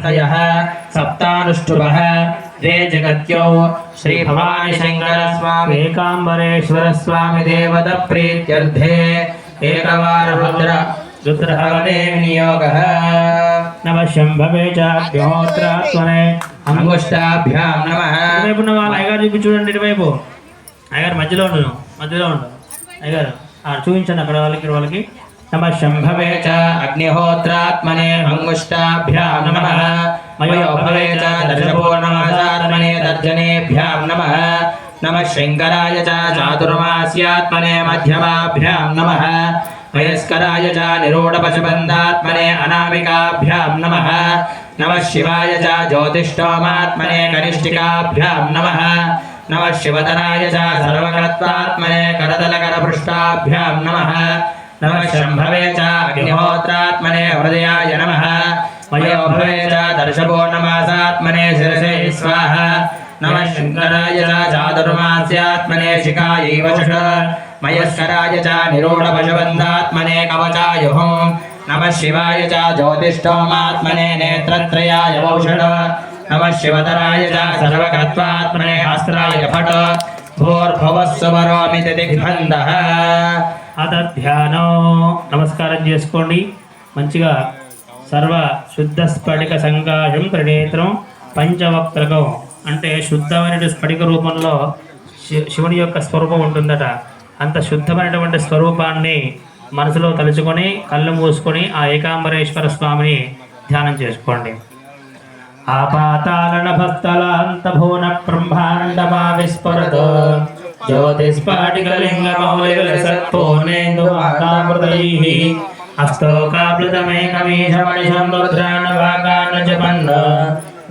सप्तयः सप्तानुष्टुभः द्वे जगत्यो श्री भवानी शंकर स्वामी एकांबरेश्वर स्वामी देवता प्रीत्यर्थे एकवार रुद्रहवने विनियोगः नमः शंभवे च अग्निहोत्रात्मने अंगुष्ठाभ्यां नमः इటువైపు ఉన్న వాళ్ళు అయ్యగారు చూపి చూడండి ఇటువైపు అయ్యగారు మధ్యలో ఉండు అయ్యగారు చూపించండి అక్కడ వాళ్ళకి नमः शंभवे च अग्निहोत्रात्मने अंगुष्ठाभ्यां नमः मयोभवे च दर्शपूर्णमासात्मने तर्जनेभ्यां नमः नमः शंकराय च चातुर्मास्यात्मने मध्यमाभ्यां नमः वयस्कराय च निरूढपशुबन्धात्मने अनामिकाभ्यां नमः नमः शिवाय च ज्योतिष्ठोमात्मने कनिष्ठिकाभ्यां नमः नमः शिवतराय च सर्वकर्तात्मने करतलकरपृष्ठाभ्यां नमः नमः शंभवे च अग्निहोत्रात्मने हृदयाय नमः मयोभवे च दर्शपूर्णमासात्मने शिरसे स्वाहा नमः शंकराय च चातुर्मास्यात्मने शिखायै वचः मयस्कराय च निरूढपशुबन्धात्मने कवचायुः नमः शिवाय च ज्योतिष्ठोमात्मने नेत्रत्रयाय औषध नमः शिवतराय च सर्वकर्त्वात्मने हस्त्राय फट भूर्भुवस्सुवरोमिति दिग्बन्धः అధ్యానం నమస్కారం చేసుకోండి మంచిగా సర్వ శుద్ధ స్ఫటిక సంకాశం త్రినేత్రం పంచవక్త్రకం అంటే శుద్ధమైన స్ఫటిక రూపంలో శివుని యొక్క స్వరూపం ఉంటుందట అంత శుద్ధమైనటువంటి స్వరూపాన్ని మనసులో తలుచుకొని కళ్ళు మూసుకొని ఆ ఏకాంబరేశ్వర స్వామిని ధ్యానం చేసుకోండి ఆపాతాళనభస్తలాంతభూన బ్రహ్మాండమా విస్ఫురత్ ज्योतिस्फाटिकलिङ्गमौलिकलसत्पूर्णेन्दुवाकामृतैः हस्तोकाप्लुतमेकमीशमणिशं रुद्रान्नवाकान्नजपन्न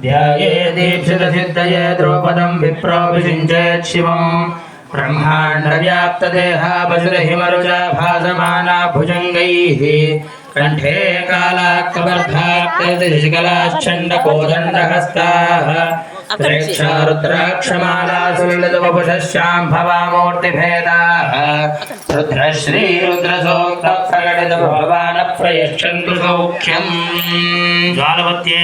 ध्याये दीक्षितसिद्धये द्रौपदं विप्रोऽभिषिञ्चेत् शिवम् ब्रह्माण्डव्याप्तदेहा पशुरहिमरुचा भासमाना भुजङ्गैः कण्ठे कालाक्कबर्धाक्कलाश्चण्डकोदण्डहस्ताः त्रेक्षा रुद्राक्षमालासुललितवपुषश्याम्भवामूर्तिभेदाः रुद्रश्री रुद्रसोक्तप्रकटितभवानप्रयच्छन्तु सौख्यम् ज्वालवत्ये